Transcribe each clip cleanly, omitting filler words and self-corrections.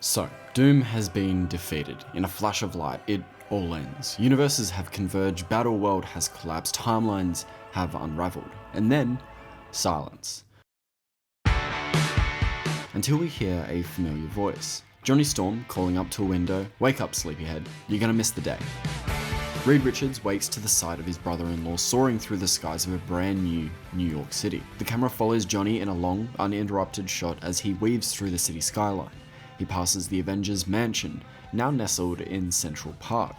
So, Doom has been defeated. In a flash of light, it all ends. Universes have converged, battle world has collapsed, timelines have unraveled. And then, silence. Until we hear a familiar voice. Johnny Storm calling up to a window, "Wake up, sleepyhead, you're gonna miss the day." Reed Richards wakes to the sight of his brother-in-law soaring through the skies of a brand new New York City. The camera follows Johnny in a long, uninterrupted shot as he weaves through the city skyline. He passes the Avengers mansion, now nestled in Central Park.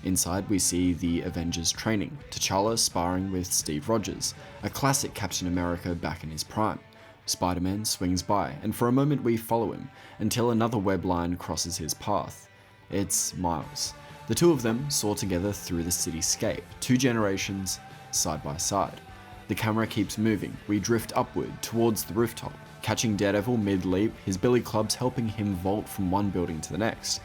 Inside we see the Avengers training, T'Challa sparring with Steve Rogers, a classic Captain America back in his prime. Spider-Man swings by, and for a moment we follow him, until another web line crosses his path. It's Miles. The two of them soar together through the cityscape, two generations side by side. The camera keeps moving, we drift upward towards the rooftop, catching Daredevil mid-leap, his billy clubs helping him vault from one building to the next.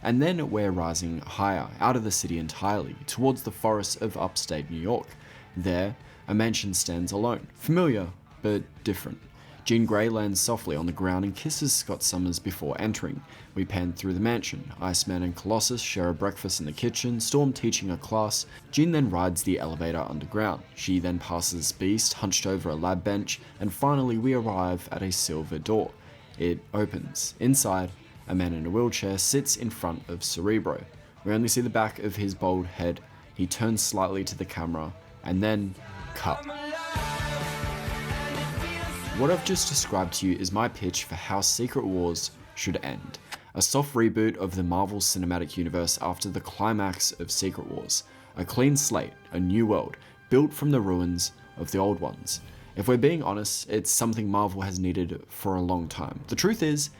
And then we're rising higher, out of the city entirely, towards the forests of upstate New York. There, a mansion stands alone, familiar, but different. Jean Grey lands softly on the ground and kisses Scott Summers before entering. We pan through the mansion. Iceman and Colossus share a breakfast in the kitchen, Storm teaching a class. Jean then rides the elevator underground. She then passes Beast, hunched over a lab bench, and finally we arrive at a silver door. It opens. Inside, a man in a wheelchair sits in front of Cerebro. We only see the back of his bald head. He turns slightly to the camera, and then cut. What I've just described to you is my pitch for how Secret Wars should end. A soft reboot of the Marvel Cinematic Universe after the climax of Secret Wars. A clean slate, a new world, built from the ruins of the old ones. If we're being honest, it's something Marvel has needed for a long time. The truth is,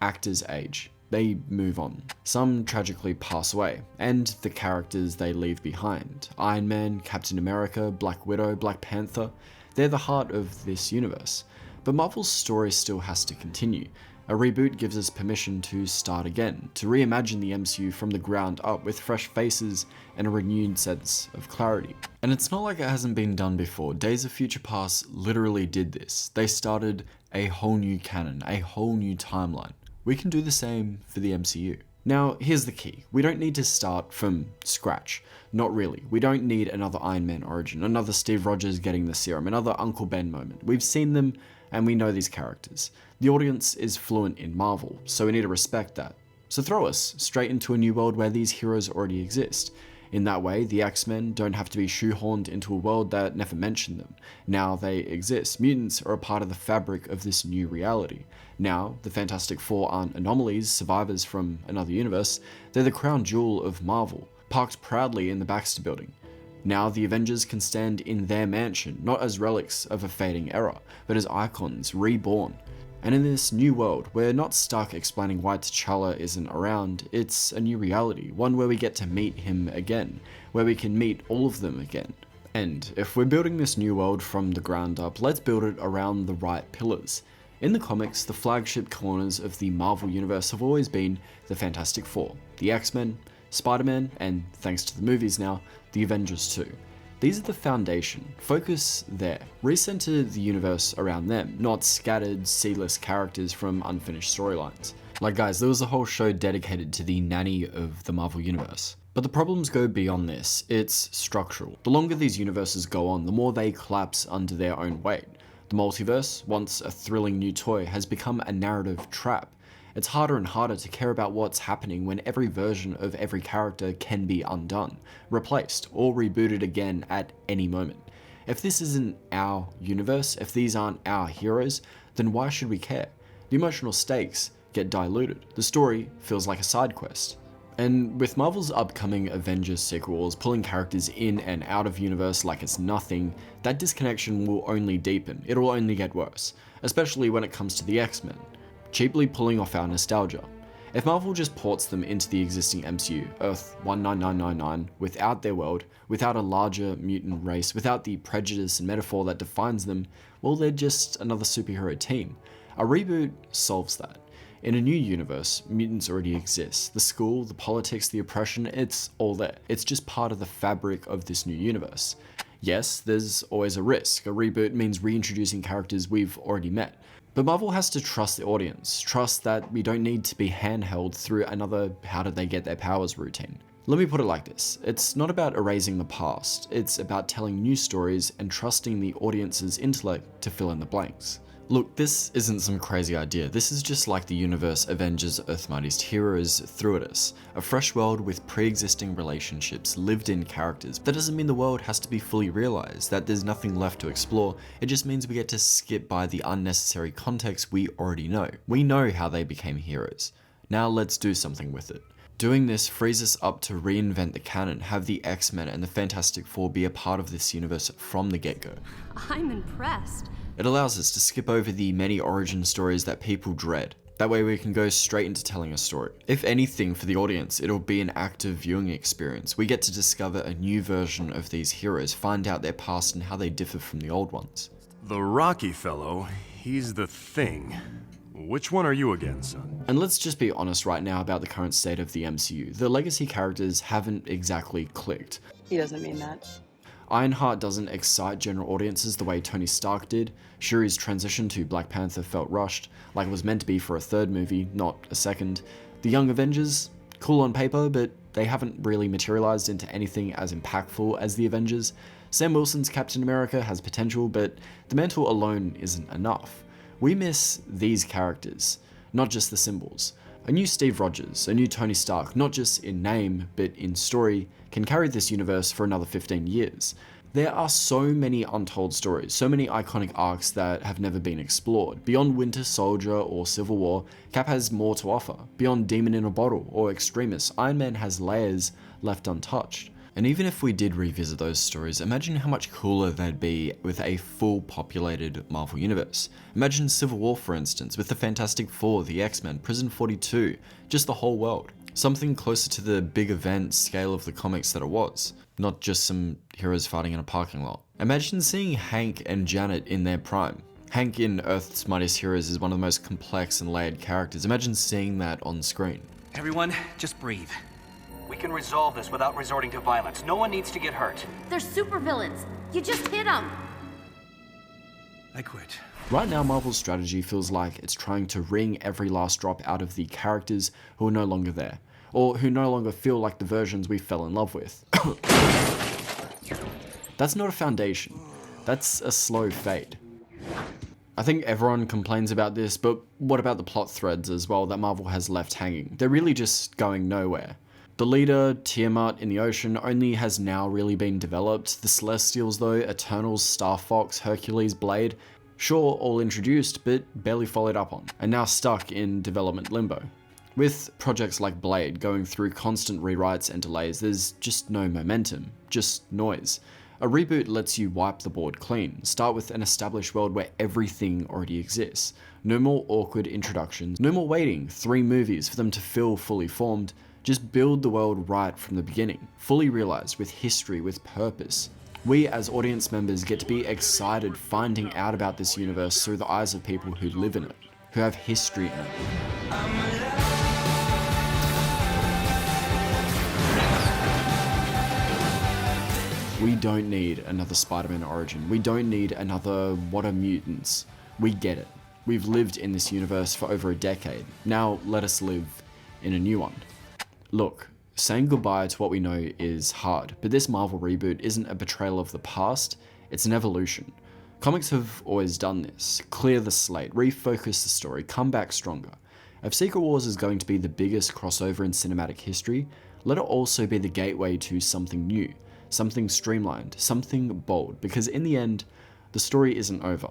actors age. They move on. Some tragically pass away, and the characters they leave behind. Iron Man, Captain America, Black Widow, Black Panther, they're the heart of this universe. But Marvel's story still has to continue. A reboot gives us permission to start again, to reimagine the MCU from the ground up with fresh faces and a renewed sense of clarity. And it's not like it hasn't been done before. Days of Future Past literally did this. They started a whole new canon, a whole new timeline. We can do the same for the MCU. Now, here's the key. We don't need to start from scratch. Not really. We don't need another Iron Man origin, another Steve Rogers getting the serum, another Uncle Ben moment. We've seen them and we know these characters. The audience is fluent in Marvel, so we need to respect that. So throw us straight into a new world where these heroes already exist. In that way, the X-Men don't have to be shoehorned into a world that never mentioned them. Now they exist. Mutants are a part of the fabric of this new reality. Now, the Fantastic Four aren't anomalies, survivors from another universe. They're the crown jewel of Marvel, parked proudly in the Baxter Building. Now the Avengers can stand in their mansion, not as relics of a fading era, but as icons reborn. And in this new world, we're not stuck explaining why T'Challa isn't around. It's a new reality, one where we get to meet him again, where we can meet all of them again. And if we're building this new world from the ground up, let's build it around the right pillars. In the comics, the flagship corners of the Marvel Universe have always been the Fantastic Four, the X-Men, Spider-Man, and thanks to the movies now, the Avengers too. These are the foundation. Focus there. Recenter the universe around them, not scattered, C-list characters from unfinished storylines. Like guys, there was a whole show dedicated to the nanny of the Marvel Universe. But the problems go beyond this. It's structural. The longer these universes go on, the more they collapse under their own weight. The multiverse, once a thrilling new toy, has become a narrative trap. It's harder and harder to care about what's happening when every version of every character can be undone, replaced, or rebooted again at any moment. If this isn't our universe, if these aren't our heroes, then why should we care? The emotional stakes get diluted. The story feels like a side quest. And with Marvel's upcoming Avengers Secret Wars pulling characters in and out of universe like it's nothing, that disconnection will only deepen. It'll only get worse, especially when it comes to the X-Men. Cheaply pulling off our nostalgia. If Marvel just ports them into the existing MCU, Earth 19999, without their world, without a larger mutant race, without the prejudice and metaphor that defines them, well, they're just another superhero team. A reboot solves that. In a new universe, mutants already exist. The school, the politics, the oppression, it's all there. It's just part of the fabric of this new universe. Yes, there's always a risk. A reboot means reintroducing characters we've already met. But Marvel has to trust the audience, trust that we don't need to be handheld through another how did they get their powers routine. Let me put it like this, it's not about erasing the past, it's about telling new stories and trusting the audience's intellect to fill in the blanks. Look, this isn't some crazy idea, this is just like the universe Avengers Earth's Mightiest Heroes threw at us. A fresh world with pre-existing relationships, lived-in characters. That doesn't mean the world has to be fully realized, that there's nothing left to explore, it just means we get to skip by the unnecessary context we already know. We know how they became heroes. Now let's do something with it. Doing this frees us up to reinvent the canon, have the X-Men and the Fantastic Four be a part of this universe from the get-go. I'm impressed. It allows us to skip over the many origin stories that people dread. That way we can go straight into telling a story. If anything, for the audience, it'll be an active viewing experience. We get to discover a new version of these heroes, find out their past and how they differ from the old ones. The Rocky fellow, he's the Thing. Which one are you again, son? And let's just be honest right now about the current state of the MCU. The legacy characters haven't exactly clicked. He doesn't mean that. Ironheart doesn't excite general audiences the way Tony Stark did. Shuri's transition to Black Panther felt rushed, like it was meant to be for a third movie, not a second. The Young Avengers, cool on paper, but they haven't really materialized into anything as impactful as the Avengers. Sam Wilson's Captain America has potential, but the mantle alone isn't enough. We miss these characters, not just the symbols. A new Steve Rogers, a new Tony Stark, not just in name, but in story, can carry this universe for another 15 years. There are so many untold stories, so many iconic arcs that have never been explored. Beyond Winter Soldier or Civil War, Cap has more to offer. Beyond Demon in a Bottle or Extremis, Iron Man has layers left untouched. And even if we did revisit those stories, imagine how much cooler they'd be with a full populated Marvel universe. Imagine Civil War, for instance, with the Fantastic Four, the X-Men, Prison 42, just the whole world. Something closer to the big event scale of the comics that it was, not just some heroes fighting in a parking lot. Imagine seeing Hank and Janet in their prime. Hank in Earth's Mightiest Heroes is one of the most complex and layered characters. Imagine seeing that on screen. Everyone, just breathe. We can resolve this without resorting to violence. No one needs to get hurt. They're supervillains. You just hit them. I quit. Right now, Marvel's strategy feels like it's trying to wring every last drop out of the characters who are no longer there, or who no longer feel like the versions we fell in love with. That's not a foundation. That's a slow fade. I think everyone complains about this, but what about the plot threads as well that Marvel has left hanging? They're really just going nowhere. The leader, Tiamat in the ocean, only has now really been developed. The Celestials though, Eternals, Star Fox, Hercules, Blade, sure, all introduced, but barely followed up on, and now stuck in development limbo. With projects like Blade going through constant rewrites and delays, there's just no momentum, just noise. A reboot lets you wipe the board clean, start with an established world where everything already exists. No more awkward introductions, no more waiting 3 movies for them to feel fully formed. Just build the world right from the beginning, fully realized, with history, with purpose. We as audience members get to be excited finding out about this universe through the eyes of people who live in it, who have history in it. We don't need another Spider-Man origin. We don't need another what are mutants. We get it. We've lived in this universe for over a decade. Now let us live in a new one. Look, saying goodbye to what we know is hard, but this Marvel reboot isn't a betrayal of the past, it's an evolution. Comics have always done this. Clear the slate, refocus the story, come back stronger. If Secret Wars is going to be the biggest crossover in cinematic history, let it also be the gateway to something new, something streamlined, something bold, because in the end, the story isn't over,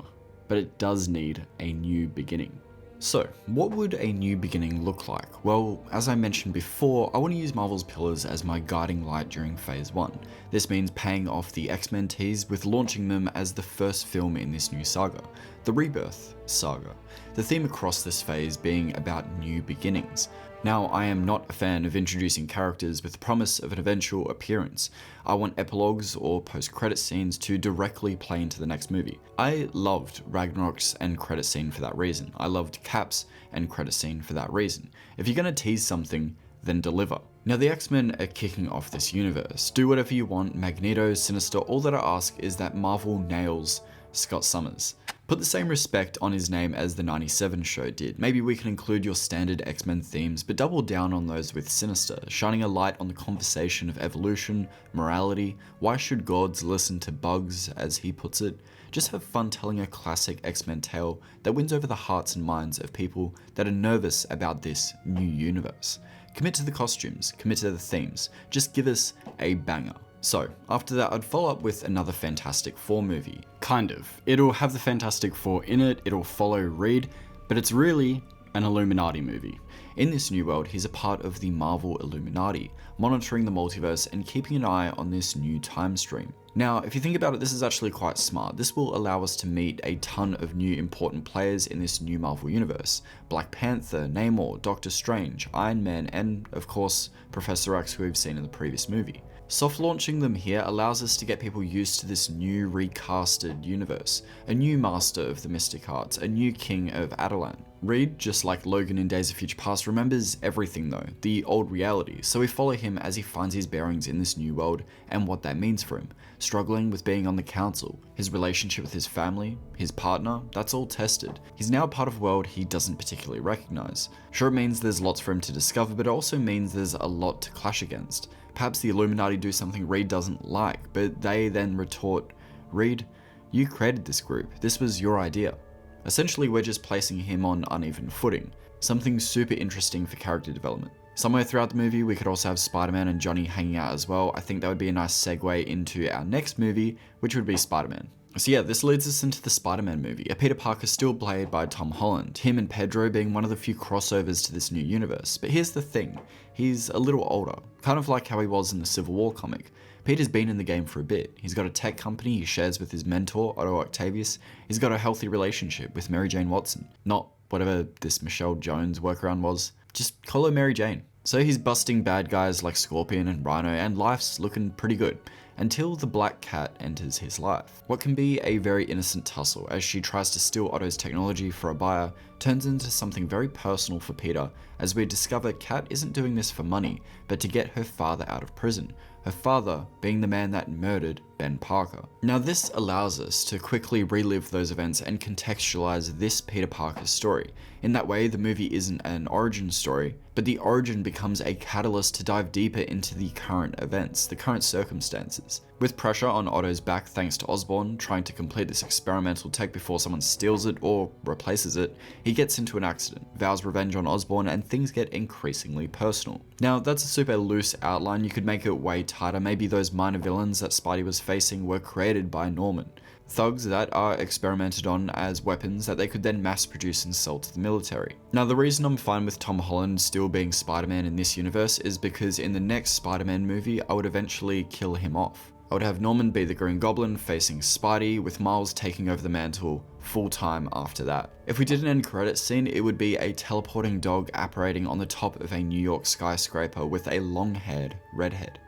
but it does need a new beginning. So, what would a new beginning look like? Well, as I mentioned before, I want to use Marvel's pillars as my guiding light during Phase 1. This means paying off the X-Men tease with launching them as the first film in this new saga, the Rebirth saga. The theme across this phase being about new beginnings. Now, I am not a fan of introducing characters with the promise of an eventual appearance. I want epilogues or post-credit scenes to directly play into the next movie. I loved Ragnarok's end credit scene for that reason. I loved Cap's end credit scene for that reason. If you're gonna tease something, then deliver. Now the X-Men are kicking off this universe. Do whatever you want, Magneto, Sinister, all that I ask is that Marvel nails Scott Summers. Put the same respect on his name as the 97 show did. Maybe we can include your standard X-Men themes, but double down on those with Sinister, shining a light on the conversation of evolution, morality, why should gods listen to bugs, as he puts it. Just have fun telling a classic X-Men tale that wins over the hearts and minds of people that are nervous about this new universe. Commit to the costumes, commit to the themes, just give us a banger. So, after that, I'd follow up with another Fantastic Four movie. Kind of. It'll have the Fantastic Four in it, it'll follow Reed, but it's really an Illuminati movie. In this new world, he's a part of the Marvel Illuminati, monitoring the multiverse and keeping an eye on this new time stream. Now, if you think about it, this is actually quite smart. This will allow us to meet a ton of new important players in this new Marvel universe. Black Panther, Namor, Doctor Strange, Iron Man, and, of course, Professor X, who we've seen in the previous movie. Soft launching them here allows us to get people used to this new recasted universe, a new master of the mystic arts, a new king of Adelan. Reed, just like Logan in Days of Future Past, remembers everything though, the old reality, so we follow him as he finds his bearings in this new world and what that means for him. Struggling with being on the council, his relationship with his family, his partner, that's all tested. He's now a part of a world he doesn't particularly recognize. Sure, it means there's lots for him to discover, but it also means there's a lot to clash against. Perhaps the Illuminati do something Reed doesn't like, but they then retort, Reed, you created this group, this was your idea. Essentially, we're just placing him on uneven footing, something super interesting for character development. Somewhere throughout the movie, we could also have Spider-Man and Johnny hanging out as well. I think that would be a nice segue into our next movie, which would be Spider-Man. So yeah, this leads us into the Spider-Man movie, a Peter Parker still played by Tom Holland, him and Pedro being one of the few crossovers to this new universe. But here's the thing, he's a little older, kind of like how he was in the Civil War comic. Peter's been in the game for a bit. He's got a tech company he shares with his mentor, Otto Octavius. He's got a healthy relationship with Mary Jane Watson. Not whatever this Michelle Jones workaround was. Just call her Mary Jane. So he's busting bad guys like Scorpion and Rhino, and life's looking pretty good. Until the Black Cat enters his life. What can be a very innocent tussle as she tries to steal Otto's technology for a buyer turns into something very personal for Peter, as we discover Cat isn't doing this for money, but to get her father out of prison. Her father being the man that murdered Ben Parker. Now this allows us to quickly relive those events and contextualize this Peter Parker story. In that way, the movie isn't an origin story, but the origin becomes a catalyst to dive deeper into the current events, the current circumstances. With pressure on Otto's back thanks to Osborn trying to complete this experimental tech before someone steals it or replaces it, he gets into an accident, vows revenge on Osborn, and things get increasingly personal. Now that's a super loose outline, you could make it way tighter. Maybe those minor villains that Spidey was facing were created by Norman. Thugs that are experimented on as weapons that they could then mass produce and sell to the military. Now the reason I'm fine with Tom Holland still being Spider-Man in this universe is because in the next Spider-Man movie I would eventually kill him off. I would have Norman be the Green Goblin facing Spidey, with Miles taking over the mantle full-time after that. If we did an end credits scene, it would be a teleporting dog apparating on the top of a New York skyscraper with a long-haired redhead.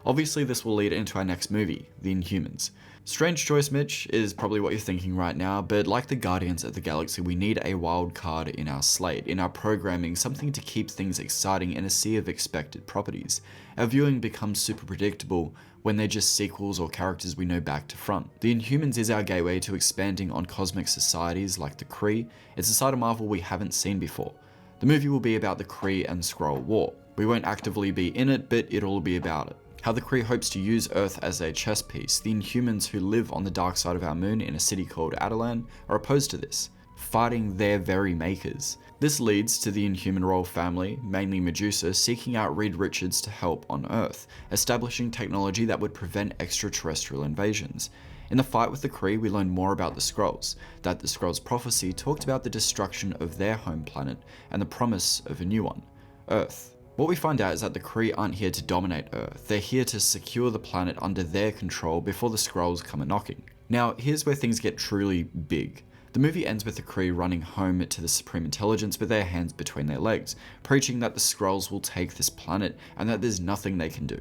Obviously this will lead into our next movie, The Inhumans. Strange choice, Mitch, is probably what you're thinking right now, but like the Guardians of the Galaxy, we need a wild card in our slate, in our programming, something to keep things exciting in a sea of expected properties. Our viewing becomes super predictable when they're just sequels or characters we know back to front. The Inhumans is our gateway to expanding on cosmic societies like the Kree. It's a side of Marvel we haven't seen before. The movie will be about the Kree and Skrull War. We won't actively be in it, but it'll be about it. How the Kree hopes to use Earth as a chess piece. The Inhumans who live on the dark side of our moon in a city called Adelan are opposed to this, fighting their very makers. This leads to the Inhuman royal family, mainly Medusa, seeking out Reed Richards to help on Earth, establishing technology that would prevent extraterrestrial invasions. In the fight with the Kree, we learn more about the Skrulls, that the Skrulls' prophecy talked about the destruction of their home planet and the promise of a new one, Earth. What we find out is that the Kree aren't here to dominate Earth, they're here to secure the planet under their control before the Skrulls come a-knocking. Now, here's where things get truly big. The movie ends with the Kree running home to the Supreme Intelligence with their hands between their legs, preaching that the Skrulls will take this planet and that there's nothing they can do.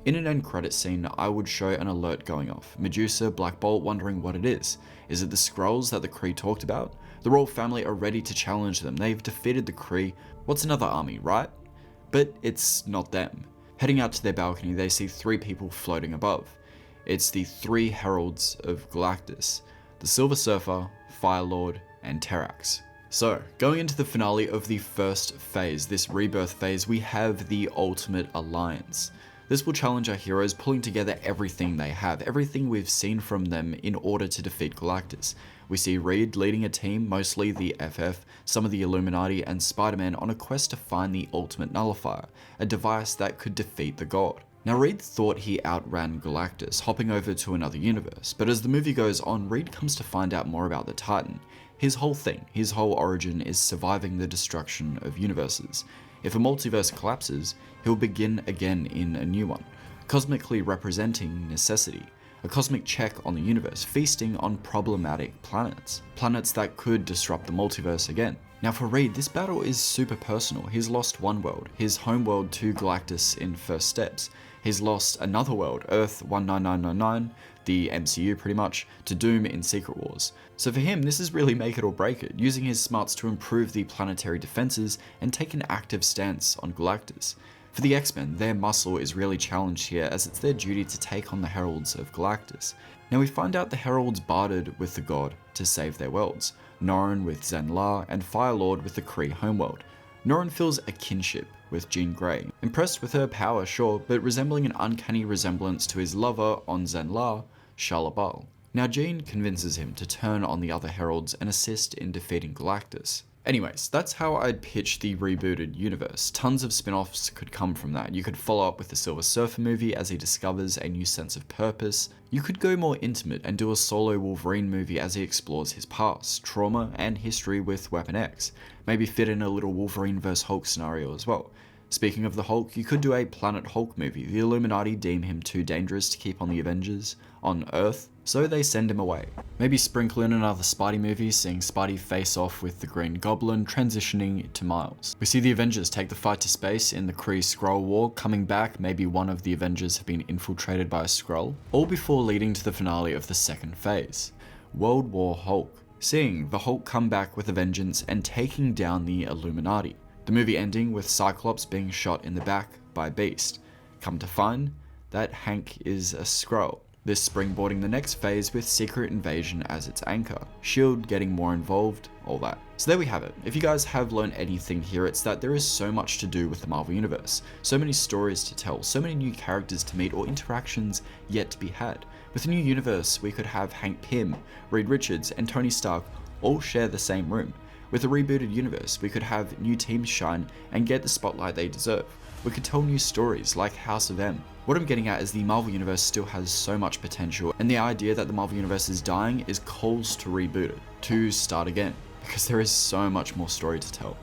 In an end credit scene, I would show an alert going off. Medusa, Black Bolt wondering what it is. Is it the Skrulls that the Kree talked about? The royal family are ready to challenge them. They've defeated the Kree. What's another army, right? But it's not them. Heading out to their balcony, they see three people floating above. It's the three heralds of Galactus. the Silver Surfer, Firelord, and Terrax. So, going into the finale of the first phase, this Rebirth phase, we have the Ultimate Alliance. This will challenge our heroes pulling together everything they have, everything we've seen from them in order to defeat Galactus. We see Reed leading a team, mostly the FF, some of the Illuminati, and Spider-Man on a quest to find the Ultimate Nullifier, a device that could defeat the God. Now Reed thought he outran Galactus, hopping over to another universe, but as the movie goes on, Reed comes to find out more about the Titan. His whole thing, his whole origin is surviving the destruction of universes. If a multiverse collapses, he'll begin again in a new one, cosmically representing necessity, a cosmic check on the universe, feasting on problematic planets that could disrupt the multiverse again. Now for Reed, this battle is super personal. He's lost one world, his home world to Galactus in First Steps. He's lost another world, Earth 19999, the MCU pretty much, to Doom in Secret Wars. So for him, this is really make it or break it, using his smarts to improve the planetary defenses and take an active stance on Galactus. For the X-Men, their muscle is really challenged here as it's their duty to take on the Heralds of Galactus. Now we find out the Heralds bartered with the God to save their worlds, Norrin with Zen-La and Firelord with the Kree homeworld. Norrin feels a kinship with Jean Grey, impressed with her power, sure, but resembling an uncanny resemblance to his lover on Zen-La, Shalla-Bal. Now Jean convinces him to turn on the other Heralds and assist in defeating Galactus. Anyways, that's how I'd pitch the rebooted universe. Tons of spin-offs could come from that. You could follow up with the Silver Surfer movie as he discovers a new sense of purpose. You could go more intimate and do a solo Wolverine movie as he explores his past, trauma, and history with Weapon X. Maybe fit in a little Wolverine vs Hulk scenario as well. Speaking of the Hulk, you could do a Planet Hulk movie. The Illuminati deem him too dangerous to keep on the Avengers on Earth, so they send him away. Maybe sprinkle in another Spidey movie, seeing Spidey face off with the Green Goblin, transitioning to Miles. We see the Avengers take the fight to space in the Kree-Skrull War, coming back, maybe one of the Avengers have been infiltrated by a Skrull, all before leading to the finale of the second phase, World War Hulk, seeing the Hulk come back with a vengeance and taking down the Illuminati. The movie ending with Cyclops being shot in the back by Beast. Come to find that Hank is a Skrull. This springboarding the next phase with Secret Invasion as its anchor, S.H.I.E.L.D. getting more involved, all that. So there we have it. If you guys have learned anything here, it's that there is so much to do with the Marvel Universe, so many stories to tell, so many new characters to meet or interactions yet to be had. With a new universe, we could have Hank Pym, Reed Richards, and Tony Stark all share the same room. With a rebooted universe, we could have new teams shine and get the spotlight they deserve. We could tell new stories like House of M. What I'm getting at is the Marvel Universe still has so much potential, and the idea that the Marvel Universe is dying is calls to reboot it, to start again, because there is so much more story to tell.